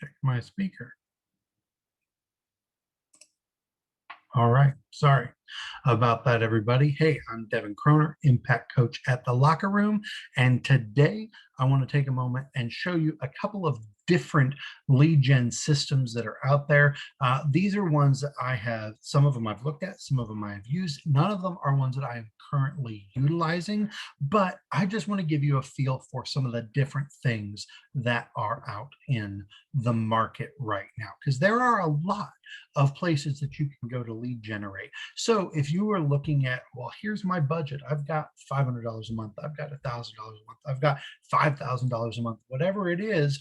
Check my speaker. All right. Sorry about that, everybody. Hey, I'm Devin Croner, Impact Coach at the Locker Room. And today I want to take a moment and show you a couple of different lead gen systems that are out there. These are ones that I have, some of them I've looked at, some of them I've used. None of them are ones that I am currently utilizing, but I just want to give you a feel for some of the different things that are out in the market right now, because there are a lot of places that you can go to lead generate. So if you were looking at, well, here's my budget, I've got $500 a month, I've got $1,000 a month, I've got $5,000 a month, whatever it is,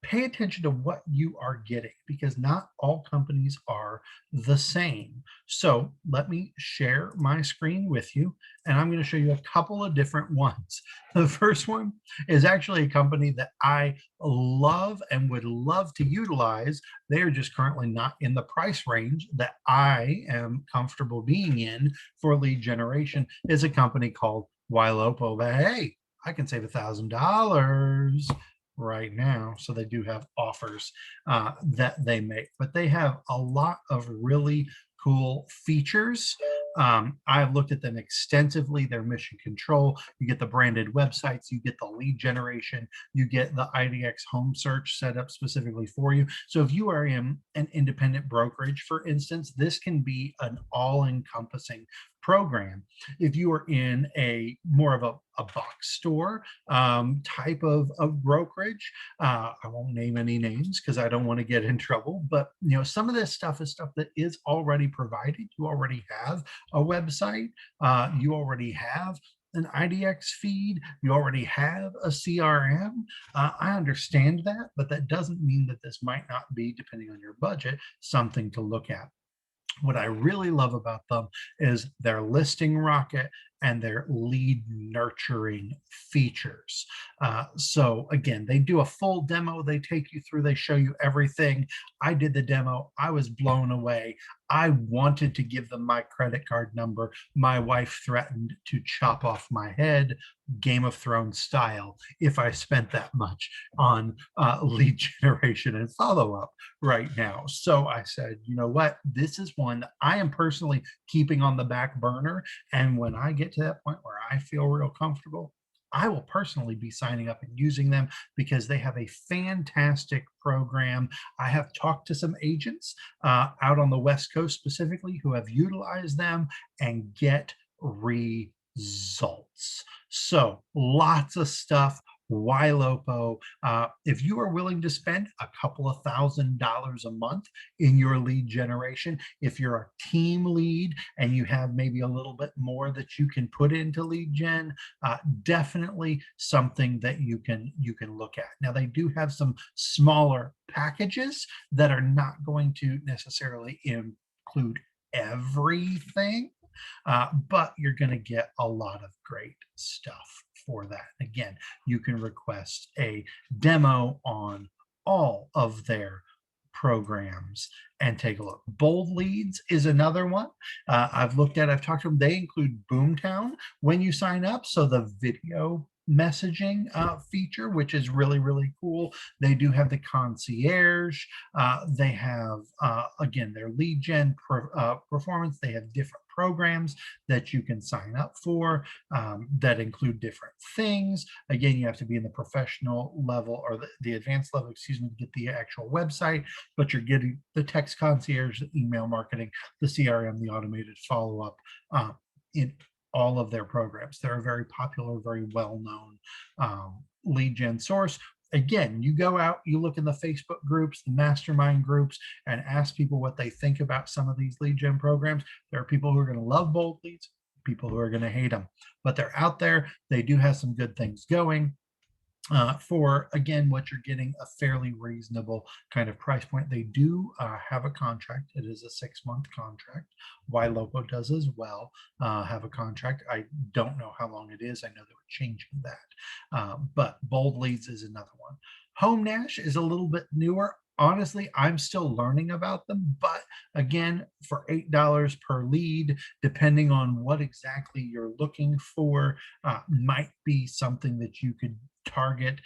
pay attention to what you are getting, because not all companies are the same. So let me share my screen with you, and I'm going to show you a couple of different ones. The first one is actually a company that I love and would love to utilize. They are just currently not in the price range that I am comfortable being in for lead generation. Is a company called YLopo. But hey, I can save $1,000 right now. So they do have offers that they make, but they have a lot of really cool features. I've looked at them extensively. Their mission control, you get the branded websites, you get the lead generation, you get the IDX home search set up specifically for you. So if you are in an independent brokerage, for instance, this can be an all-encompassing program. If you are in a more of a box store type of brokerage, I won't name any names because I don't want to get in trouble, but some of this stuff is stuff that is already provided. You already have a website, you already have an IDX feed, you already have a CRM. I understand that, but that doesn't mean that this might not be, depending on your budget, something to look at. What I really love about them is their listing rocket and their lead nurturing features. So again, they do a full demo. They take you through, they show you everything. I did the demo. I was blown away. I wanted to give them my credit card number. My wife threatened to chop off my head, Game of Thrones style, if I spent that much on lead generation and follow-up right now. So I said, you know what, this is one that I am personally keeping on the back burner. And when I get to that point where I feel real comfortable, I will personally be signing up and using them, because they have a fantastic program. I have talked to some agents out on the West Coast specifically who have utilized them and get results. So lots of stuff. YLopo. If you are willing to spend a couple of $1,000s a month in your lead generation, if you're a team lead and you have maybe a little bit more that you can put into lead gen, definitely something that you can look at. Now they do have some smaller packages that are not going to necessarily include everything, but you're going to get a lot of great stuff for that. Again, you can request a demo on all of their programs and take a look. BoldLeads is another one I've looked at. I've talked to them. They include Boomtown when you sign up, so the video messaging feature, which is really, really cool. They do have the concierge. They have, again, their lead gen performance. They have different programs that you can sign up for that include different things. Again, you have to be in the professional level, or the advanced level, excuse me, to get the actual website, but you're getting the text concierge, the email marketing, the CRM, the automated follow-up in all of their programs. They're a very popular, very well-known lead gen source. Again, you go out, you look in the Facebook groups, the mastermind groups, and ask people what they think about some of these lead gen programs. There are people who are going to love BoldLeads, people who are going to hate them, but they're out there. They do have some good things going. For, again, what you're getting, a fairly reasonable kind of price point. They do have a contract. It is a 6-month contract. YLopo does as well have a contract. I don't know how long it is. I know they were changing that. But BoldLeads is another one. Homelash is a little bit newer. Honestly, I'm still learning about them, but again, for $8 per lead, depending on what exactly you're looking for, might be something that you could target,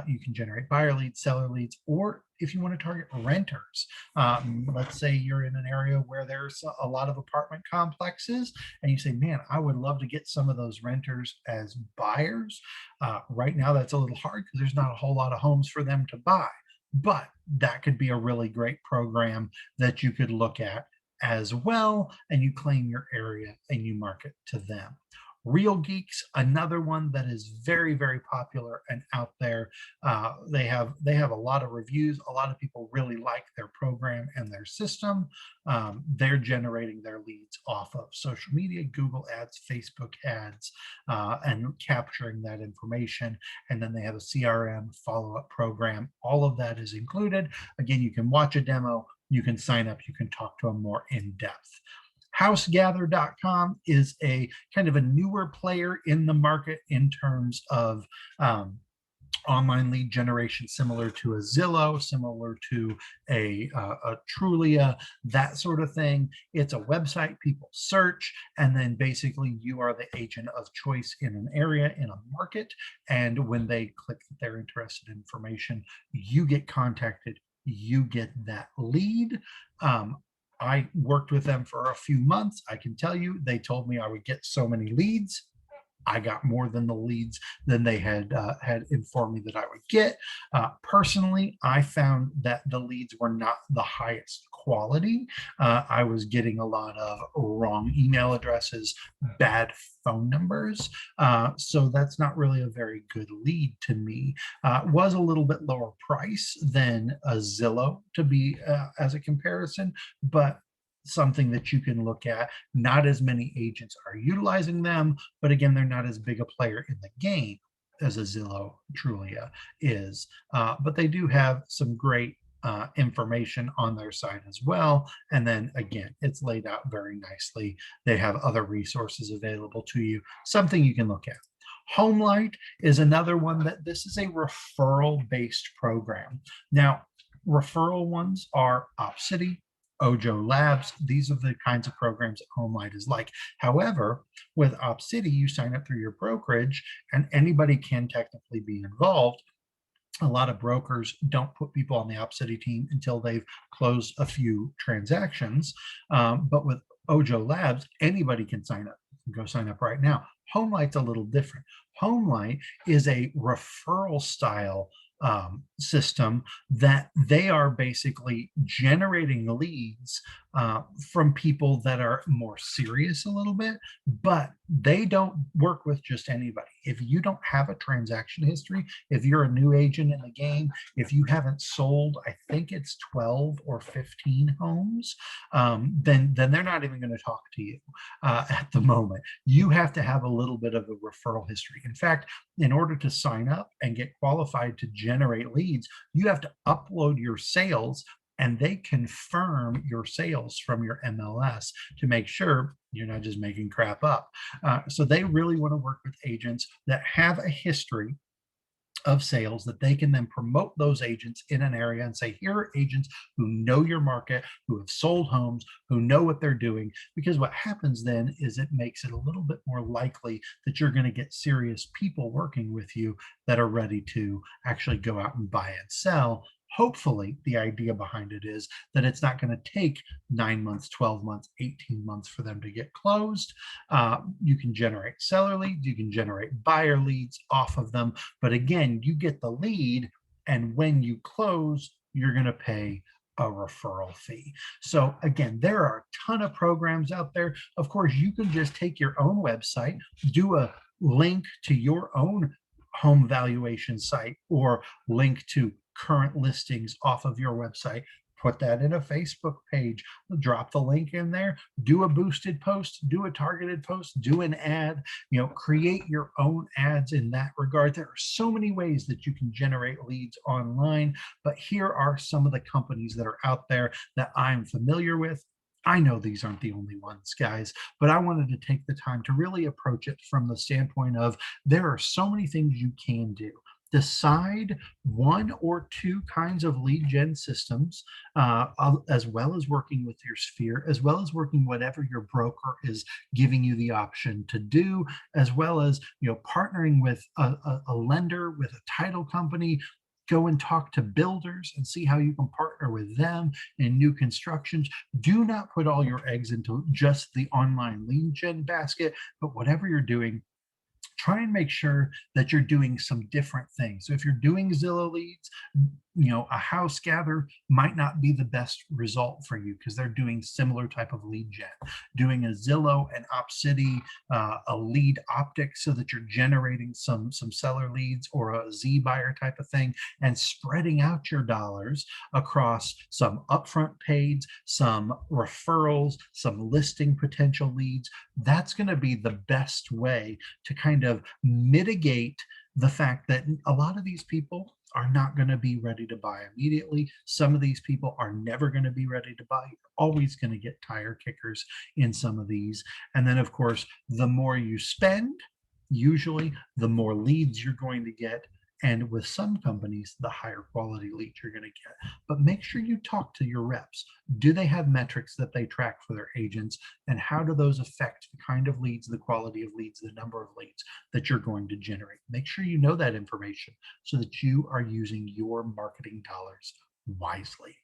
you can generate buyer leads, seller leads, or if you want to target renters. Let's say you're in an area where there's a lot of apartment complexes and you say, man, I would love to get some of those renters as buyers. Right now, that's a little hard because there's not a whole lot of homes for them to buy, but that could be a really great program that you could look at as well, and you claim your area and you market to them. Real Geeks, another one that is very, very popular and out there. They have a lot of reviews. A lot of people really like their program and their system. They're generating their leads off of social media, Google ads, Facebook ads, and capturing that information. And then they have a CRM follow-up program. All of that is included. Again, you can watch a demo, you can sign up, you can talk to them more in depth. Housegather.com is a kind of a newer player in the market in terms of online lead generation, similar to a Zillow, similar to a Trulia, that sort of thing. It's a website people search, and then basically you are the agent of choice in an area, in a market. And when they click that they're interested in information, you get contacted, you get that lead. I worked with them for a few months. I can tell you, they told me I would get so many leads. I got more than the leads than they had informed me that I would get. Personally, I found that the leads were not the highest quality. I was getting a lot of wrong email addresses, bad phone numbers. So that's not really a very good lead to me. Was a little bit lower price than a Zillow to be as a comparison, but something that you can look at. Not as many agents are utilizing them, but again, they're not as big a player in the game as a Zillow Trulia is. But they do have some great information on their site as well. And then again, it's laid out very nicely. They have other resources available to you, something you can look at. Homelight is another one that this is a referral-based program. Now, referral ones are OpCity, Ojo Labs. These are the kinds of programs that Homelight is like. However, with OpCity, you sign up through your brokerage and anybody can technically be involved. A lot of brokers don't put people on the OpCity team until they've closed a few transactions. But with Ojo Labs, anybody can sign up. You can go sign up right now. Homelight's a little different. Homelight is a referral style system that they are basically generating leads from people that are more serious a little bit, but they don't work with just anybody. If you don't have a transaction history, if you're a new agent in the game, if you haven't sold, I think it's 12 or 15 homes, then they're not even going to talk to you at the moment. You have to have a little bit of a referral history. In fact, in order to sign up and get qualified to generate leads, you have to upload your sales and they confirm your sales from your MLS to make sure you're not just making crap up. So they really want to work with agents that have a history of sales that they can then promote those agents in an area and say, here are agents who know your market, who have sold homes, who know what they're doing. Because what happens then is it makes it a little bit more likely that you're going to get serious people working with you that are ready to actually go out and buy and sell. Hopefully, the idea behind it is that it's not going to take 9 months, 12 months, 18 months for them to get closed. You can generate seller leads, you can generate buyer leads off of them. But again, you get the lead, and when you close, you're going to pay a referral fee. So again, there are a ton of programs out there. Of course, you can just take your own website, do a link to your own home valuation site, or link to current listings off of your website, put that in a Facebook page, drop the link in there, do a boosted post, do a targeted post, do an ad, create your own ads in that regard. There are so many ways that you can generate leads online, but here are some of the companies that are out there that I'm familiar with. I know these aren't the only ones, guys, but I wanted to take the time to really approach it from the standpoint of there are so many things you can do. Decide one or two kinds of lead gen systems, as well as working with your sphere, as well as working whatever your broker is giving you the option to do, as well as partnering with a lender, with a title company. Go and talk to builders and see how you can partner with them in new constructions. Do not put all your eggs into just the online lead gen basket, but whatever you're doing, try and make sure that you're doing some different things. So if you're doing Zillow leads, a Housegather might not be the best result for you because they're doing similar type of lead gen. Doing a Zillow and OpCity, a lead optic, so that you're generating some seller leads or a Z buyer type of thing, and spreading out your dollars across some upfront pays, some referrals, some listing potential leads. That's going to be the best way to kind of mitigate the fact that a lot of these people are not going to be ready to buy immediately. Some of these people are never going to be ready to buy. You're always going to get tire kickers in some of these. And then, of course, the more you spend, usually the more leads you're going to get. And with some companies, the higher quality leads you're going to get. But make sure you talk to your reps. Do they have metrics that they track for their agents? And how do those affect the kind of leads, the quality of leads, the number of leads that you're going to generate? Make sure you know that information so that you are using your marketing dollars wisely.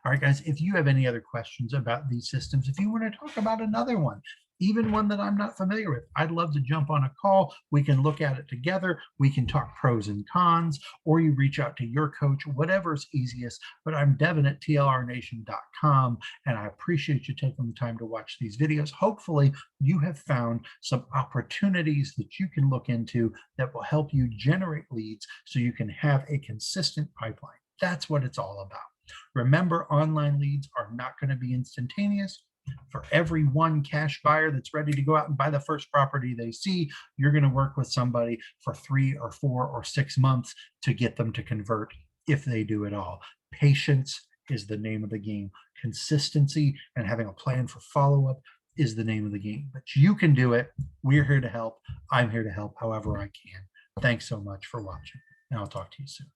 All right, guys, if you have any other questions about these systems, if you want to talk about another one, even one that I'm not familiar with, I'd love to jump on a call. We can look at it together. We can talk pros and cons, or you reach out to your coach, whatever's easiest. But I'm Devin at tlrnation.com, and I appreciate you taking the time to watch these videos. Hopefully, you have found some opportunities that you can look into that will help you generate leads so you can have a consistent pipeline. That's what it's all about. Remember, online leads are not going to be instantaneous. For every one cash buyer that's ready to go out and buy the first property they see, you're going to work with somebody for 3 or 4 or 6 months to get them to convert, if they do at all. Patience is the name of the game. Consistency and having a plan for follow-up is the name of the game. But you can do it. We're here to help. I'm here to help however I can. Thanks so much for watching, and I'll talk to you soon.